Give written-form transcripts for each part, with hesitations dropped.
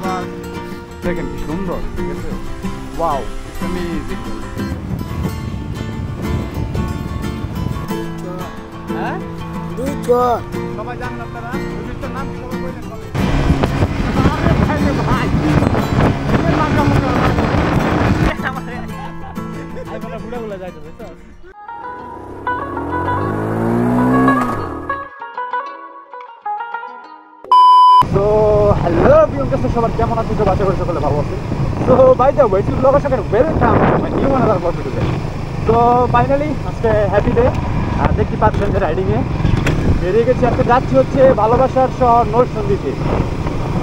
আবার দেখেন কি সুন্দর, ঠিক আছে? Wow, it's amazing. হ্যাঁ, সবাই জানেন আপনারা ব্রিজটার নাম কি? সবাই বললেন কবে? আরে ভাই রে ভাই, এর নাম কেমন করে? আই বলা বুড়া বুড়া যাইতো বুঝছো? তো হ্যালো ভিউয়ার্স, সবার কেমন আছেন? তো আশা করি সকলে ভালো আছেন। তো বাই দ্য ওয়ে, লোকেশনের ওয়েলকাম নিউ অ্যানাদার ভিডিও। তো ফাইনালি আজকে হ্যাপি ডে, আর দেখতে পাচ্ছেন যে রাইডিংয়ে বেরিয়ে গেছি। আজকে যাচ্ছি হচ্ছে ভালোবাসার শহর নরসিংদীতে,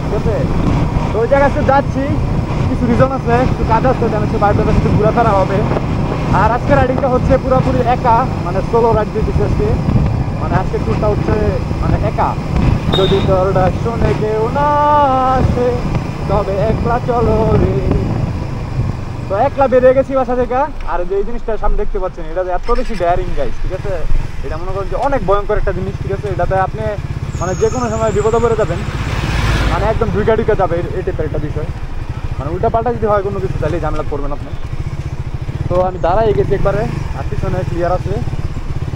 ঠিক আছে? তো ওই জায়গায় যাচ্ছি, কিছু রিজন আছে, কিছু কাজ আছে, জানাচ্ছি বাইরের সাথে ঘুরে ফেরা হবে। আর আজকে রাইডিংটা হচ্ছে পুরোপুরি একা, মানে সোলো রাইড দিতেছি আজকে। মানে আজকে ট্যুরটা হচ্ছে মানে একা। যদি তোর ডাক শুনে কেউ না আসে তবে একলা চলো রে। তো একলা বেরিয়ে গেছি বাসা থেকে। আর যে জিনিসটা সামনে দেখতে পাচ্ছেন, এটা এত বেশি ডেয়ারিং গাইস, ঠিক আছে? এটা মনে করেন যে অনেক ভয়ঙ্কর একটা জিনিস, ঠিক আছে? এটাতে আপনি মানে যে কোনো সময় বিপদে পড়ে যাবেন, মানে একদম ঢুকে যাবে এই টাইপের একটা বিষয়। মানে উল্টা পাল্টা যদি হয় কোনো কিছু, তাহলে ঝামেলা করবেন আপনি। তো আমি দাঁড়াই গেছি একবারে, আর পিছনে ক্লিয়ার আছে।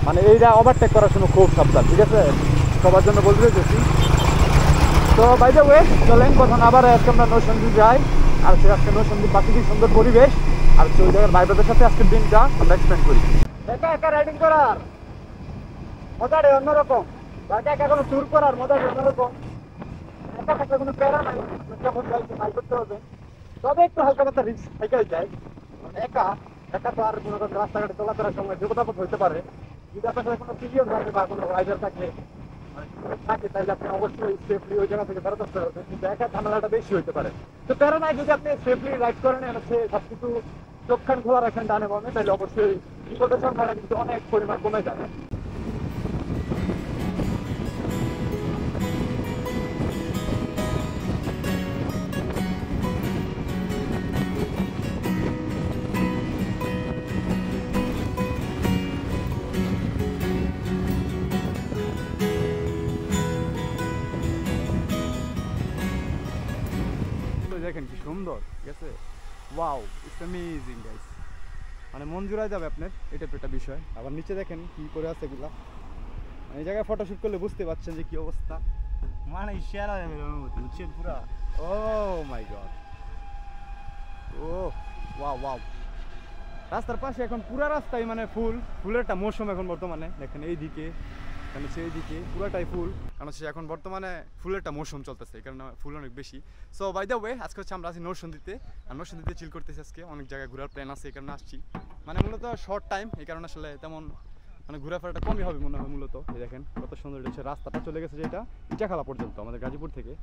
মানে এইটা ওভারটেক করার জন্য খুব সাবধান, ঠিক আছে? সবার জন্য বলতে চাইছি। তো বাই দ্য ওয়ে, চলেন কথা না আবার আজকে আমরা নরসিংদী যাই। আর আজকে নরসিংদীর প্রাকৃতিক সুন্দর পরিবেশ, আর ওই জায়গার ভাই ব্রাদারের সাথে আজকের দিনটা আমরা এক্সপ্লেন করি। একা একা রাইডিং করার মজাটাই অন্যরকম, একা একা কোনো ট্যুর করার মজাটাই অন্যরকম। একা একা কোনো প্যারা নাই, যখন যাইতে ট্রাই করতে হবে। তবে একটু হালকা পাতলা রিস্ক থেকেই যায়। মানে একা একা তো আর কোনো রাস্তাঘাটে চলাফেরার সময় বিপদাপদ হতে পারে। যদি আপনার সাথে কোনো পিরিয়ড থাকে বা কোনো রাইডার থাকে তাহলে আপনি অবশ্যই সেফলি ওই জায়গা থেকে ফেরত আসতে পারবেন, কিন্তু একা ঝামেলাটা বেশি হতে পারে। তো প্যারা নাই, যদি আপনি সেফলি রাইড করেন, হচ্ছে সব কিছু চোখখান খোলা রাখেন ডানে বামে, তাহলে অবশ্যই বিপদের সংখ্যাটা কিন্তু অনেক পরিমাণ কমে যাবে। দেখেন কি সুন্দর, ঠিক আছে? Wow, it's amazing guys. মানে মন জুড়ায় যাবে আপনার, এটা একটা বিষয়। আবার নিচে দেখেন কি করে আছে এগুলা। এই জায়গায় ফটোশুট করলে বুঝতে পারছেন যে কি অবস্থা। মানে সেরা বুঝছেন পুরা। ও মাই গড, ও ওয়াও ওয়াও। রাস্তার পাশে এখন পুরা রাস্তায় মানে ফুলের একটা মৌসুম এখন বর্তমানে। দেখেন এইদিকে, কারণ হচ্ছে এইদিকে পুরাটাই ফুল, কারণ হচ্ছে এখন বর্তমানে ফুলের একটা মৌসুম চলতেছে, এই কারণে ফুল অনেক বেশি। সো বাই দ্য ওয়ে, আজকে হচ্ছে আমরা আছি নরসিংদীতে, আর নরসিংদীতে চিল করতেছি আজকে। অনেক জায়গায় ঘোরার প্ল্যান আছে, এই কারণে আসছি। মানে মূলত শর্ট টাইম, এই কারণে আসলে তেমন মানে ঘোরাফেরাটা কমই হবে মনে হয় মূলত। এই দেখেন কত সুন্দর, এটা হচ্ছে রাস্তাটা চলে গেছে যেটা ইটাখালা পর্যন্ত আমাদের গাজীপুর থেকে।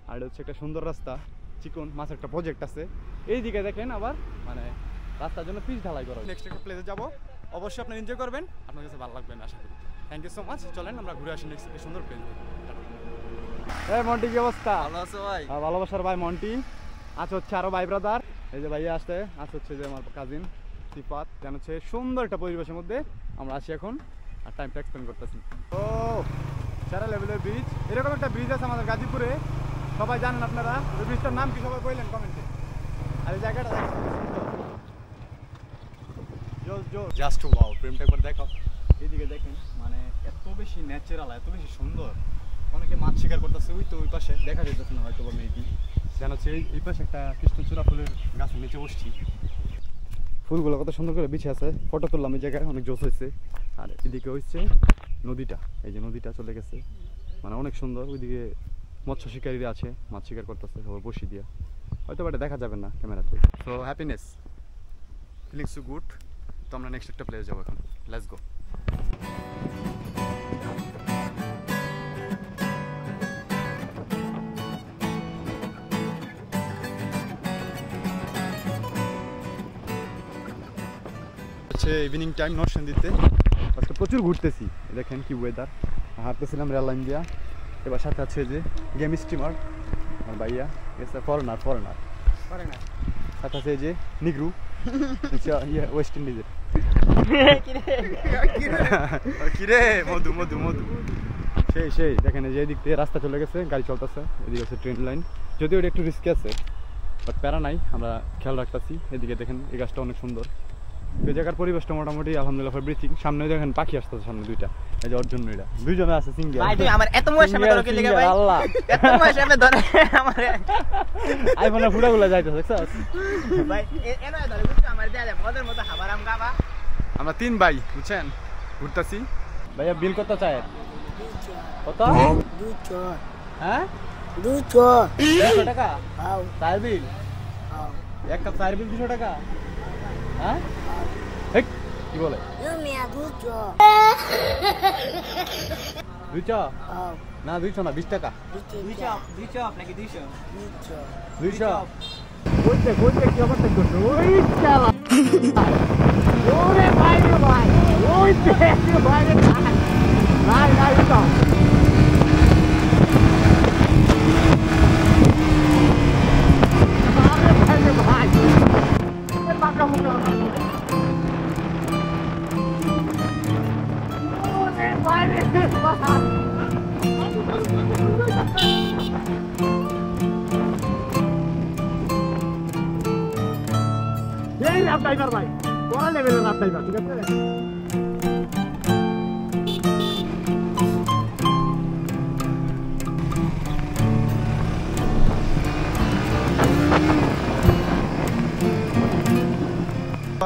আর এটা হচ্ছে একটা সুন্দর রাস্তা, চিকন মাছ একটা প্রজেক্ট আছে এইদিকে দেখেন। আবার মানে রাস্তার জন্য পিচ ঢালাই করা। নেক্সট একটা প্লেসে যাবো, অবশ্যই আপনি এনজয় করবেন, আপনার কাছে ভালো লাগবে আশা করি। Thank you so much. চলেন আমরা ঘুরে আসি নেক্সট সুন্দর প্লেস। এই মন্টি, কি অবস্থা? ভালো আছো ভাই? ভালোবাসার ভাই মন্টি আছে, হচ্ছে আরো ভাই ব্রাদার। এই যে ভাইয়া আসতে আছে, হচ্ছে যে আমার কাজিন সিফাত। যেন হচ্ছে সুন্দর একটা পরিবেশের মধ্যে আমরা আছি এখন, আর টাইমটা এক্সপ্লেন করতেছি। ও সারা লেভেলের ব্রিজ, এরকম একটা ব্রিজ আছে আমাদের গাজীপুরে, সবাই জানেন আপনারা। ওই ব্রিজটার নাম কি সবাই বললেন কমেন্টে। আর এই জায়গাটা জাস্ট ওয়াও, প্রেমটা একবার দেখাও। এইদিকে দেখেন, মানে এত বেশি ন্যাচারাল, এত বেশি সুন্দর। অনেকে মাছ শিকার করতেছে, ওই তো ওই পাশে দেখা যেতেছে না হয়তো বা মেবি। যেন হচ্ছে এই পাশে একটা কৃষ্ণচূড়া ফুলের গাছের নিচে বসছি। ফুলগুলো কত সুন্দর করে বিছে আছে, ফটো তুললাম এই জায়গায়, অনেক জোশ হয়েছে। আর এদিকে হচ্ছে নদীটা, এই যে নদীটা চলে গেছে, মানে অনেক সুন্দর। ওইদিকে মৎস্য শিকারীরা আছে, মাছ শিকার করতেছে সবাই বসি দিয়া, হয়তো এটা দেখা যাবে না ক্যামেরাতে। So happiness, feeling so good. তো আমরা নেক্সট একটা প্লেস যাবো এখন, লেটস গো। হচ্ছে ইভিনিং টাইম নরসিংদীতে, আজকে প্রচুর ঘুরতেছি। দেখেন কি ওয়েদার, হাঁটতেছিলাম রেল লাইন দিয়া। এবার সাথে আছে যে গেম স্টিমার আমার ভাইয়া, এসে ফরেনার সাথে আছে যে নিগ্রু, ওয়েস্ট ইন্ডিজের। কিরে মধু মধু মধু, সেই দেখেন যে এদিক থেকে রাস্তা চলে গেছে, গাড়ি চলতেছে। এদিকে হচ্ছে ট্রেন লাইন, যদিও এটা একটু রিস্কি আছে, বাট প্যারা নাই, আমরা খেয়াল রাখতেছি। এদিকে দেখেন এই গাছটা অনেক সুন্দর, এই জায়গার পরিবেশটা মোটামুটি আলহামদুলিল্লাহ ব্রিথিং। সামনে দেখেন পাখি আসতেছে, সামনে দুইটা, এই যে অর্জুন এরা দুইজনে আছে সিঙ্গেল। ভাই তুই আমার এত মোয়ের সামনে ধরো কি লাগা ভাই, আল্লাহ এত মোয়ের সামনে ধরে আমারে আইফোনের ফুটাগুলো যাইতেছে দেখছস ভাই এনো ধরে বুঝছো আমার দেয়া যায় মদের মতো হাবারাম গাবা। আমরা 3 ভাই বুঝছেন ঘুরতাছি। ভাইয়া বিল কত চায়? কত? 200 হ্যাঁ 200 টাকা আও চায়ের বিল? আও এক কাপ চায়ের বিল 200 টাকা? হ্যাঁ হেক কি বলে মিয়া 200 200? আও না 200 না 20 টাকা। 200 নাকি 200? 200 কইতে কি অবস্থা করছো? ওই চালা ওরে ভাই রে ভাই, ওই দেখ ভাই রে ভাই ভাই তো ড্রাইভার ভাই বড় লেভেলের ড্রাইভার, ঠিক আছে?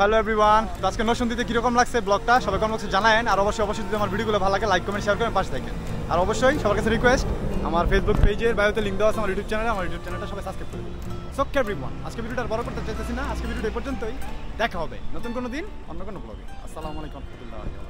হ্যালো এভরিওয়ান, তো আজকে নরসিংদীতে কীরকম লাগছে ব্লগটা সবাই কমেন্ট বক্সে জানায়েন। আর অবশ্যই যদি আমার ভিডিওগুলো ভালো লাগে লাইক কমেন্ট শেয়ার করেন, পাশে থাকেন। আর অবশ্যই সবার কাছে রিকোয়েস্ট, আমার ফেসবুক পেজের বায়োতে লিঙ্ক দেওয়া আছে আমার ইউটিউব চ্যানেলে, আমার ইউটিউব চ্যানেলটা সবাই সাবস্ক্রাইব করে দেবেন। সো এভরিওয়ান, আজকে ভিডিওটা আর বড় করতে চাইতেছি না, আজকে ভিডিওটা এই পর্যন্তই। দেখা হবে নতুন কোনো দিন অন্য কোনো ব্লগে। আসসালামু আলাইকুম ওয়া রাহমাতুল্লাহি ওয়া বারাকাতুহু।